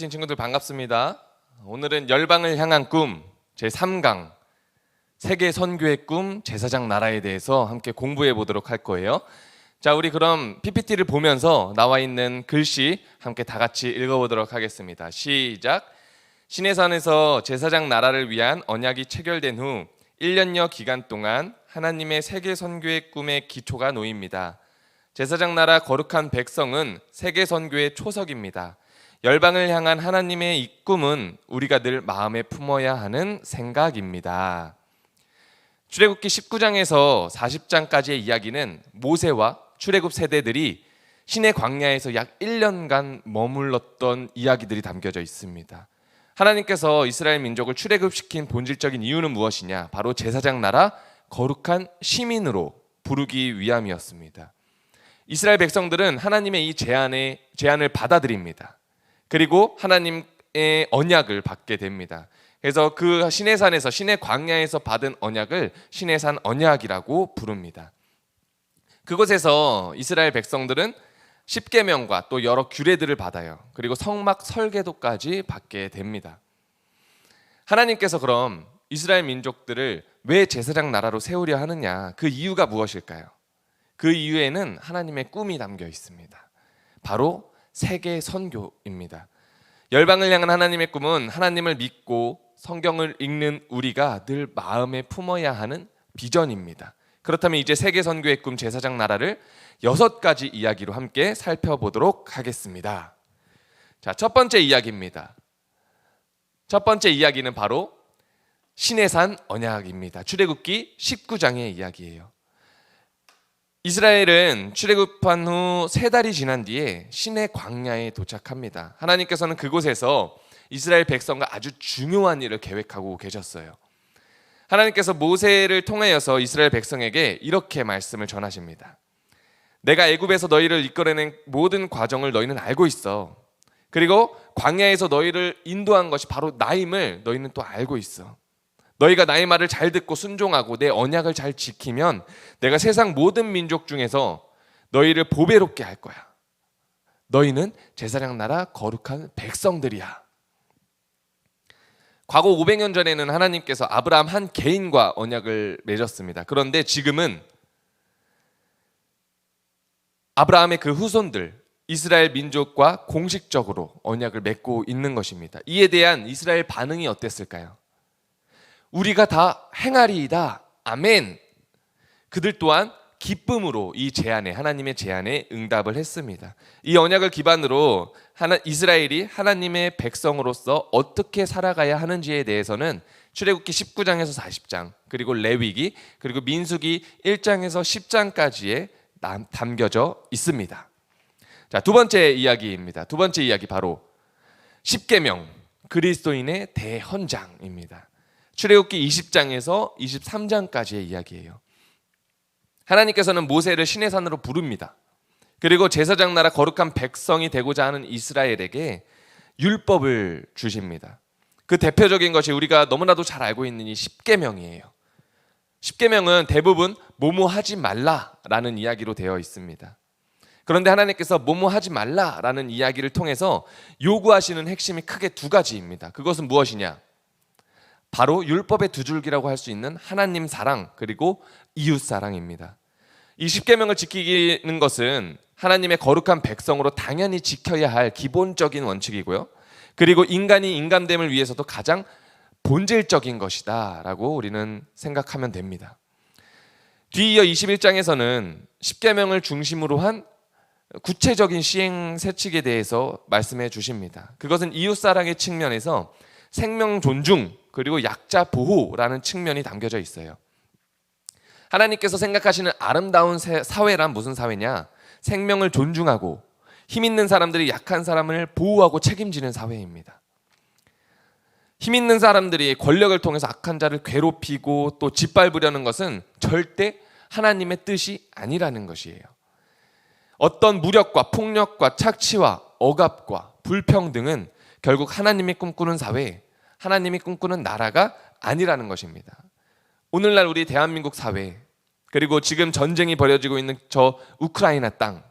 오신 친구들 반갑습니다. 오늘은 열방을 향한 꿈 제3강 세계 선교의 꿈 제사장 나라에 대해서 함께 공부해 보도록 할 거예요. 자, 우리 그럼 PPT를 보면서 나와 있는 글씨 함께 다 같이 읽어보도록 하겠습니다. 시작. 시내산에서 제사장 나라를 위한 언약이 체결된 후 1년여 기간 동안 하나님의 세계 선교의 꿈의 기초가 놓입니다. 제사장 나라 거룩한 백성은 세계 선교의 초석입니다. 열방을 향한 하나님의 이 꿈은 우리가 늘 마음에 품어야 하는 생각입니다. 출애굽기 19장에서 40장까지의 이야기는 모세와 출애굽 세대들이 시내 광야에서 약 1년간 머물렀던 이야기들이 담겨져 있습니다. 하나님께서 이스라엘 민족을 출애굽시킨 본질적인 이유는 무엇이냐? 바로 제사장 나라 거룩한 시민으로 부르기 위함이었습니다. 이스라엘 백성들은 하나님의 이 제안을 받아들입니다. 그리고 하나님의 언약을 받게 됩니다. 그래서 그 시내산에서 시내 광야에서 받은 언약을 시내산 언약이라고 부릅니다. 그곳에서 이스라엘 백성들은 십계명과 또 여러 규례들을 받아요. 그리고 성막 설계도까지 받게 됩니다. 하나님께서 그럼 이스라엘 민족들을 왜 제사장 나라로 세우려 하느냐? 그 이유가 무엇일까요? 그 이유에는 하나님의 꿈이 담겨 있습니다. 바로 세계 선교입니다. 열방을 향한 하나님의 꿈은 하나님을 믿고 성경을 읽는 우리가 늘 마음에 품어야 하는 비전입니다. 그렇다면 이제 세계 선교의 꿈 제사장 나라를 6가지 이야기로 함께 살펴보도록 하겠습니다. 자, 첫 번째 이야기입니다. 첫 번째 이야기는 바로 시내산 언약입니다. 출애굽기 19장의 이야기예요. 이스라엘은 출애굽한 후 3달이 지난 뒤에 시내 광야에 도착합니다. 하나님께서는 그곳에서 이스라엘 백성과 아주 중요한 일을 계획하고 계셨어요. 하나님께서 모세를 통하여서 이스라엘 백성에게 이렇게 말씀을 전하십니다. 내가 애굽에서 너희를 이끌어낸 모든 과정을 너희는 알고 있어. 그리고 광야에서 너희를 인도한 것이 바로 나임을 너희는 또 알고 있어. 너희가 나의 말을 잘 듣고 순종하고 내 언약을 잘 지키면 내가 세상 모든 민족 중에서 너희를 보배롭게 할 거야. 너희는 제사장 나라 거룩한 백성들이야. 과거 500년 전에는 하나님께서 아브라함 한 개인과 언약을 맺었습니다. 그런데 지금은 아브라함의 그 후손들 이스라엘 민족과 공식적으로 언약을 맺고 있는 것입니다. 이에 대한 이스라엘 반응이 어땠을까요? 우리가 다 행하리이다. 아멘. 그들 또한 기쁨으로 이 제안에, 하나님의 제안에 응답을 했습니다. 이 언약을 기반으로 이스라엘이 하나님의 백성으로서 어떻게 살아가야 하는지에 대해서는 출애굽기 19장에서 40장, 그리고 레위기, 그리고 민수기 1장에서 10장까지에 담겨져 있습니다. 자, 두 번째 이야기입니다. 두 번째 이야기 바로 십계명, 그리스도인의 대헌장입니다. 출애굽기 20장에서 23장까지의 이야기예요. 하나님께서는 모세를 시내산으로 부릅니다. 그리고 제사장 나라 거룩한 백성이 되고자 하는 이스라엘에게 율법을 주십니다. 그 대표적인 것이 우리가 너무나도 잘 알고 있는 이 십계명이에요. 십계명은 대부분 뭐뭐하지 말라라는 이야기로 되어 있습니다. 그런데 하나님께서 뭐뭐하지 말라라는 이야기를 통해서 요구하시는 핵심이 크게 2가지입니다. 그것은 무엇이냐? 바로 율법의 2줄기라고 할 수 있는 하나님 사랑 그리고 이웃 사랑입니다. 이 십계명을 지키는 것은 하나님의 거룩한 백성으로 당연히 지켜야 할 기본적인 원칙이고요. 그리고 인간이 인간됨을 위해서도 가장 본질적인 것이다 라고 우리는 생각하면 됩니다. 뒤이어 21장에서는 십계명을 중심으로 한 구체적인 시행 세칙에 대해서 말씀해 주십니다. 그것은 이웃 사랑의 측면에서 생명 존중 그리고 약자 보호라는 측면이 담겨져 있어요. 하나님께서 생각하시는 아름다운 사회란 무슨 사회냐? 생명을 존중하고 힘 있는 사람들이 약한 사람을 보호하고 책임지는 사회입니다. 힘 있는 사람들이 권력을 통해서 악한 자를 괴롭히고 또 짓밟으려는 것은 절대 하나님의 뜻이 아니라는 것이에요. 어떤 무력과 폭력과 착취와 억압과 불평등은 결국 하나님이 꿈꾸는 사회, 하나님이 꿈꾸는 나라가 아니라는 것입니다. 오늘날 우리 대한민국 사회, 그리고 지금 전쟁이 벌어지고 있는 저 우크라이나 땅,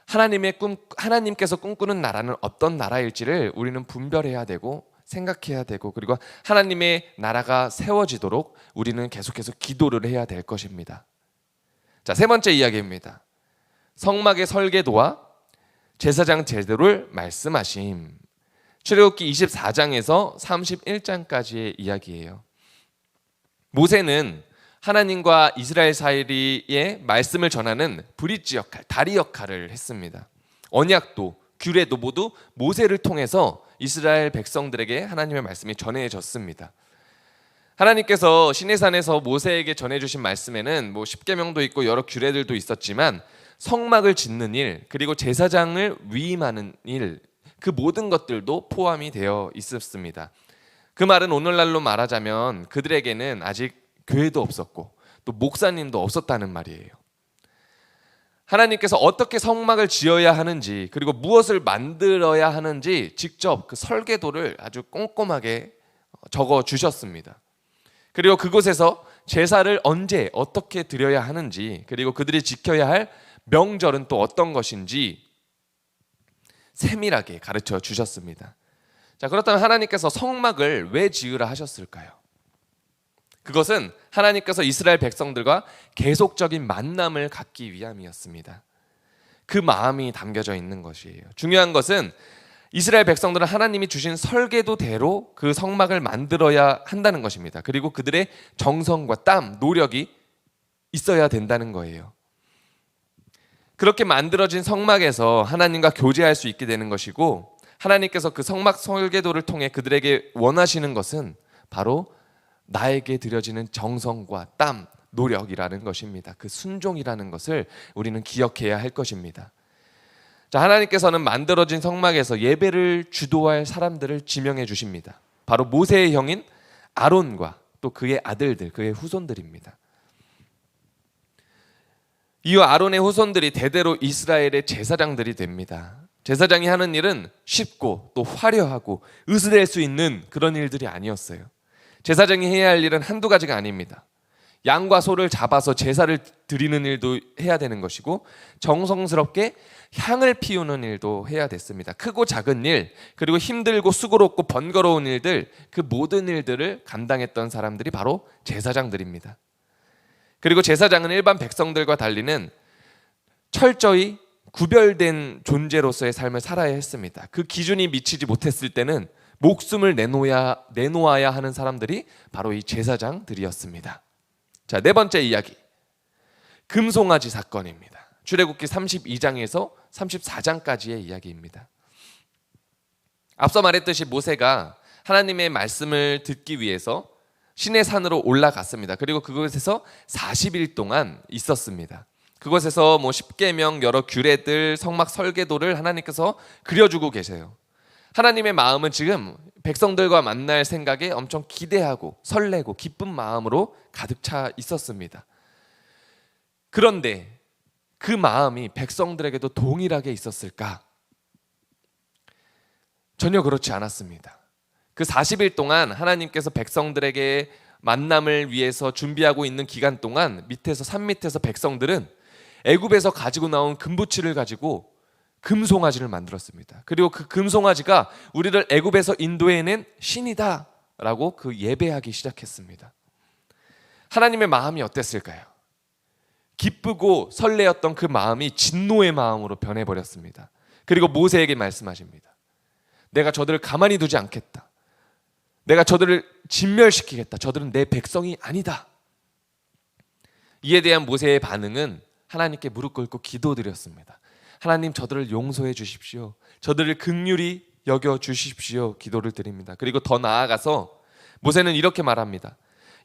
하나님께서 꿈꾸는 나라는 어떤 나라일지를 우리는 분별해야 되고 생각해야 되고, 그리고 하나님의 나라가 세워지도록 우리는 계속해서 기도를 해야 될 것입니다. 자, 세 번째 이야기입니다. 성막의 설계도와 제사장 제도를 말씀하심. 출애굽기 24장에서 31장까지의 이야기예요. 모세는 하나님과 이스라엘 사이의 말씀을 전하는 브릿지 역할, 다리 역할을 했습니다. 언약도 규례도 모두 모세를 통해서 이스라엘 백성들에게 하나님의 말씀이 전해졌습니다. 하나님께서 시내산에서 모세에게 전해주신 말씀에는 십계명도 있고 여러 규례들도 있었지만 성막을 짓는 일, 그리고 제사장을 위임하는 일, 그 모든 것들도 포함이 되어 있었습니다. 그 말은 오늘날로 말하자면 그들에게는 아직 교회도 없었고 또 목사님도 없었다는 말이에요. 하나님께서 어떻게 성막을 지어야 하는지, 그리고 무엇을 만들어야 하는지 직접 그 설계도를 아주 꼼꼼하게 적어 주셨습니다. 그리고 그곳에서 제사를 언제 어떻게 드려야 하는지, 그리고 그들이 지켜야 할 명절은 또 어떤 것인지 세밀하게 가르쳐 주셨습니다. 자, 그렇다면 하나님께서 성막을 왜 지으라 하셨을까요? 그것은 하나님께서 이스라엘 백성들과 계속적인 만남을 갖기 위함이었습니다. 그 마음이 담겨져 있는 것이에요. 중요한 것은 이스라엘 백성들은 하나님이 주신 설계도대로 그 성막을 만들어야 한다는 것입니다. 그리고 그들의 정성과 땀, 노력이 있어야 된다는 거예요. 그렇게 만들어진 성막에서 하나님과 교제할 수 있게 되는 것이고, 하나님께서 그 성막 설계도를 통해 그들에게 원하시는 것은 바로 나에게 드려지는 정성과 땀, 노력이라는 것입니다. 그 순종이라는 것을 우리는 기억해야 할 것입니다. 자, 하나님께서는 만들어진 성막에서 예배를 주도할 사람들을 지명해 주십니다. 바로 모세의 형인 아론과 또 그의 아들들, 그의 후손들입니다. 이후 아론의 후손들이 대대로 이스라엘의 제사장들이 됩니다. 제사장이 하는 일은 쉽고 또 화려하고 으스댈 수 있는 그런 일들이 아니었어요. 제사장이 해야 할 일은 한두 가지가 아닙니다. 양과 소를 잡아서 제사를 드리는 일도 해야 되는 것이고, 정성스럽게 향을 피우는 일도 해야 됐습니다. 크고 작은 일, 그리고 힘들고 수고롭고 번거로운 일들, 그 모든 일들을 감당했던 사람들이 바로 제사장들입니다. 그리고 제사장은 일반 백성들과 달리는 철저히 구별된 존재로서의 삶을 살아야 했습니다. 그 기준이 미치지 못했을 때는 목숨을 내놓아야 하는 사람들이 바로 이 제사장들이었습니다. 자, 네 번째 이야기, 금송아지 사건입니다. 출애굽기 32장에서 34장까지의 이야기입니다. 앞서 말했듯이 모세가 하나님의 말씀을 듣기 위해서 시내 산으로 올라갔습니다. 그리고 그곳에서 40일 동안 있었습니다. 그곳에서 십계명, 여러 규례들, 성막 설계도를 하나님께서 그려주고 계세요. 하나님의 마음은 지금 백성들과 만날 생각에 엄청 기대하고 설레고 기쁜 마음으로 가득 차 있었습니다. 그런데 그 마음이 백성들에게도 동일하게 있었을까? 전혀 그렇지 않았습니다. 그 40일 동안 하나님께서 백성들에게 만남을 위해서 준비하고 있는 기간 동안 산 밑에서 백성들은 애굽에서 가지고 나온 금부치를 가지고 금송아지를 만들었습니다. 그리고 그 금송아지가 우리를 애굽에서 인도해낸 신이다 라고 그 예배하기 시작했습니다. 하나님의 마음이 어땠을까요? 기쁘고 설레었던 그 마음이 진노의 마음으로 변해버렸습니다. 그리고 모세에게 말씀하십니다. 내가 저들을 가만히 두지 않겠다. 내가 저들을 진멸시키겠다. 저들은 내 백성이 아니다. 이에 대한 모세의 반응은 하나님께 무릎 꿇고 기도드렸습니다. 하나님, 저들을 용서해 주십시오. 저들을 긍휼히 여겨 주십시오. 기도를 드립니다. 그리고 더 나아가서 모세는 이렇게 말합니다.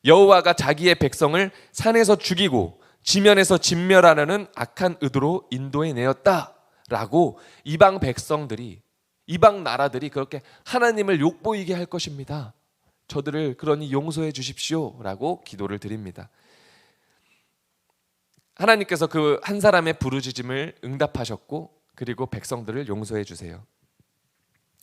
여호와가 자기의 백성을 산에서 죽이고 지면에서 진멸하려는 악한 의도로 인도해 내었다라고 이방 백성들이, 이방 나라들이 그렇게 하나님을 욕보이게 할 것입니다. 저들을 그러니 용서해 주십시오라고 기도를 드립니다. 하나님께서 그 한 사람의 부르짖음을 응답하셨고, 그리고 백성들을 용서해 주세요.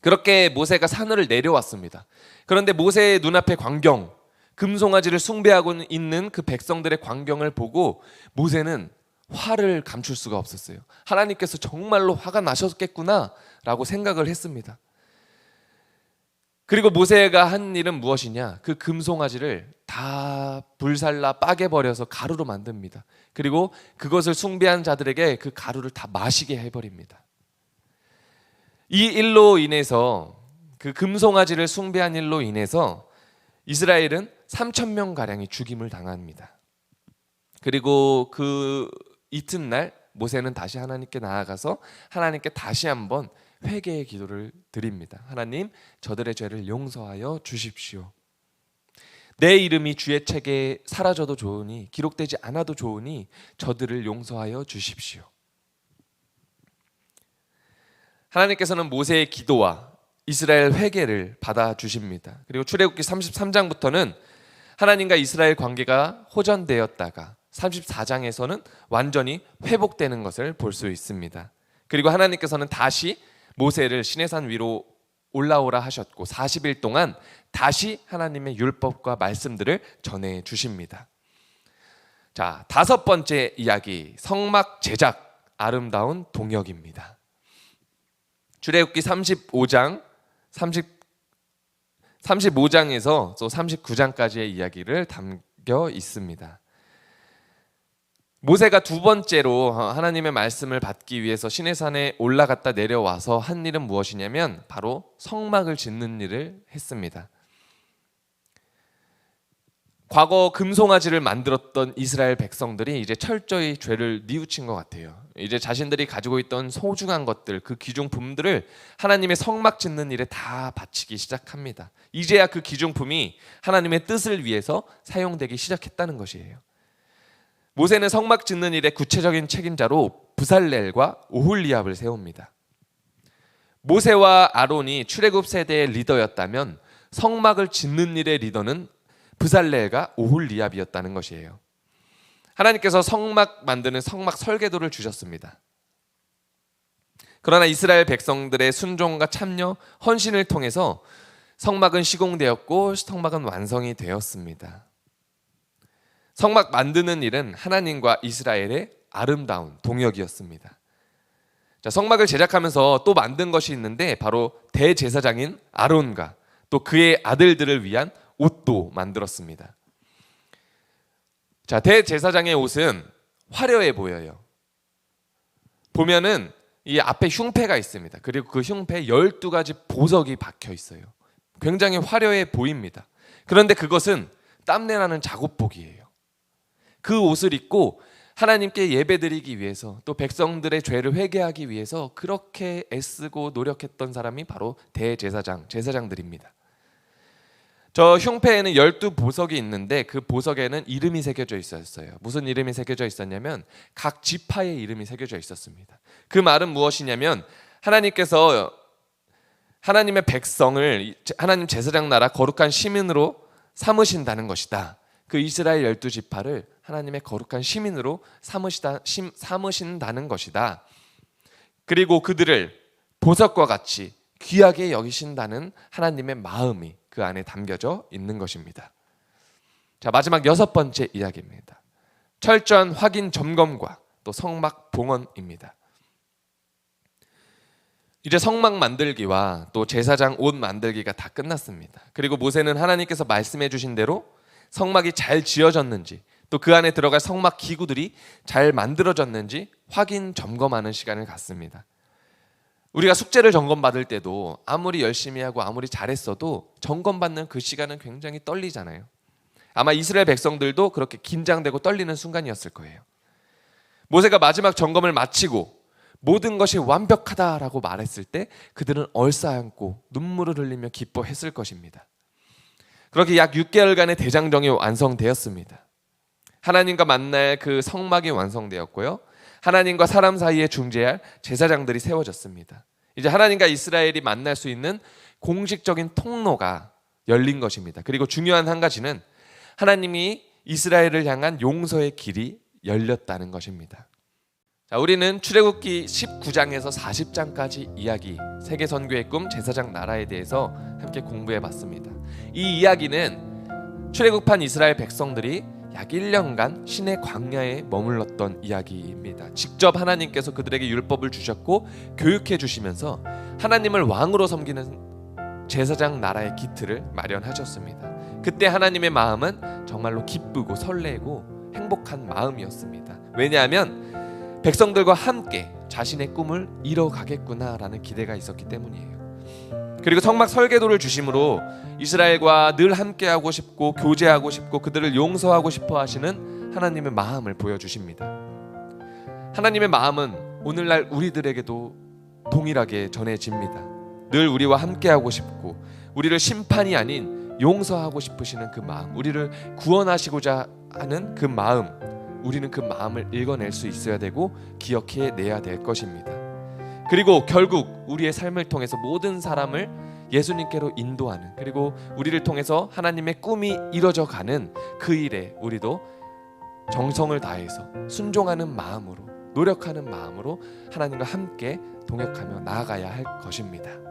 그렇게 모세가 산을 내려왔습니다. 그런데 모세의 눈앞의 광경, 금송아지를 숭배하고 있는 그 백성들의 광경을 보고 모세는 화를 감출 수가 없었어요. 하나님께서 정말로 화가 나셨겠구나라고 생각을 했습니다. 그리고 모세가 한 일은 무엇이냐? 그 금송아지를 다 불살라 빠개버려서 가루로 만듭니다. 그리고 그것을 숭배한 자들에게 그 가루를 다 마시게 해버립니다. 이 일로 인해서, 그 금송아지를 숭배한 일로 인해서 이스라엘은 3,000명가량이 죽임을 당합니다. 그리고 그 이튿날 모세는 다시 하나님께 나아가서 하나님께 다시 한번 회개의 기도를 드립니다. 하나님, 저들의 죄를 용서하여 주십시오. 내 이름이 주의 책에 사라져도 좋으니, 기록되지 않아도 좋으니 저들을 용서하여 주십시오. 하나님께서는 모세의 기도와 이스라엘 회개를 받아주십니다. 그리고 출애굽기 33장부터는 하나님과 이스라엘 관계가 호전되었다가 34장에서는 완전히 회복되는 것을 볼 수 있습니다. 그리고 하나님께서는 다시 모세를 시내산 위로 올라오라 하셨고 40일 동안 다시 하나님의 율법과 말씀들을 전해 주십니다. 자, 5번째 이야기, 성막 제작, 아름다운 동역입니다. 출애굽기 35장에서 또 39장까지의 이야기를 담겨 있습니다. 모세가 두 번째로 하나님의 말씀을 받기 위해서 시내산에 올라갔다 내려와서 한 일은 무엇이냐면 바로 성막을 짓는 일을 했습니다. 과거 금송아지를 만들었던 이스라엘 백성들이 이제 철저히 죄를 뉘우친 것 같아요. 이제 자신들이 가지고 있던 소중한 것들, 그 귀중품들을 하나님의 성막 짓는 일에 다 바치기 시작합니다. 이제야 그 귀중품이 하나님의 뜻을 위해서 사용되기 시작했다는 것이에요. 모세는 성막 짓는 일의 구체적인 책임자로 부살렐과 오홀리압을 세웁니다. 모세와 아론이 출애굽 세대의 리더였다면 성막을 짓는 일의 리더는 부살렐과 오홀리압이었다는 것이에요. 하나님께서 성막 만드는 성막 설계도를 주셨습니다. 그러나 이스라엘 백성들의 순종과 참여, 헌신을 통해서 성막은 시공되었고 성막은 완성이 되었습니다. 성막 만드는 일은 하나님과 이스라엘의 아름다운 동역이었습니다. 자, 성막을 제작하면서 또 만든 것이 있는데 바로 대제사장인 아론과 또 그의 아들들을 위한 옷도 만들었습니다. 자, 대제사장의 옷은 화려해 보여요. 보면은 이 앞에 흉패가 있습니다. 그리고 그 흉패에 12가지 보석이 박혀 있어요. 굉장히 화려해 보입니다. 그런데 그것은 땀내나는 작업복이에요. 그 옷을 입고 하나님께 예배드리기 위해서 또 백성들의 죄를 회개하기 위해서 그렇게 애쓰고 노력했던 사람이 바로 제사장들입니다. 저 흉패에는 12보석이 있는데 그 보석에는 이름이 새겨져 있었어요. 무슨 이름이 새겨져 있었냐면 각 지파의 이름이 새겨져 있었습니다. 그 말은 무엇이냐면 하나님께서 하나님의 백성을 하나님 제사장 나라 거룩한 시민으로 삼으신다는 것이다. 그 이스라엘 12지파를 하나님의 거룩한 시민으로 삼으신다는 것이다. 그리고 그들을 보석과 같이 귀하게 여기신다는 하나님의 마음이 그 안에 담겨져 있는 것입니다. 자, 마지막 6번째 이야기입니다. 철저한 확인 점검과 또 성막 봉헌입니다. 이제 성막 만들기와 또 제사장 옷 만들기가 다 끝났습니다. 그리고 모세는 하나님께서 말씀해 주신 대로 성막이 잘 지어졌는지 또 그 안에 들어갈 성막 기구들이 잘 만들어졌는지 확인 점검하는 시간을 갖습니다. 우리가 숙제를 점검받을 때도 아무리 열심히 하고 아무리 잘했어도 점검받는 그 시간은 굉장히 떨리잖아요. 아마 이스라엘 백성들도 그렇게 긴장되고 떨리는 순간이었을 거예요. 모세가 마지막 점검을 마치고 모든 것이 완벽하다라고 말했을 때 그들은 얼싸안고 눈물을 흘리며 기뻐했을 것입니다. 그렇게 약 6개월간의 대장정이 완성되었습니다. 하나님과 만날 그 성막이 완성되었고요. 하나님과 사람 사이에 중재할 제사장들이 세워졌습니다. 이제 하나님과 이스라엘이 만날 수 있는 공식적인 통로가 열린 것입니다. 그리고 중요한 한 가지는 하나님이 이스라엘을 향한 용서의 길이 열렸다는 것입니다. 자, 우리는 출애굽기 19장에서 40장까지 이야기, 세계 선교의 꿈, 제사장 나라에 대해서 함께 공부해 봤습니다. 이 이야기는 출애굽한 이스라엘 백성들이 약 1년간 신의 광야에 머물렀던 이야기입니다. 직접 하나님께서 그들에게 율법을 주셨고 교육해 주시면서 하나님을 왕으로 섬기는 제사장 나라의 기틀을 마련하셨습니다. 그때 하나님의 마음은 정말로 기쁘고 설레고 행복한 마음이었습니다. 왜냐하면 백성들과 함께 자신의 꿈을 이뤄가겠구나라는 기대가 있었기 때문이에요. 그리고 성막 설계도를 주심으로 이스라엘과 늘 함께하고 싶고 교제하고 싶고 그들을 용서하고 싶어 하시는 하나님의 마음을 보여주십니다. 하나님의 마음은 오늘날 우리들에게도 동일하게 전해집니다. 늘 우리와 함께하고 싶고 우리를 심판이 아닌 용서하고 싶으시는 그 마음, 우리를 구원하시고자 하는 그 마음, 우리는 그 마음을 읽어낼 수 있어야 되고 기억해내야 될 것입니다. 그리고 결국 우리의 삶을 통해서 모든 사람을 예수님께로 인도하는, 그리고 우리를 통해서 하나님의 꿈이 이루어져 가는 그 일에 우리도 정성을 다해서 순종하는 마음으로, 노력하는 마음으로 하나님과 함께 동역하며 나아가야 할 것입니다.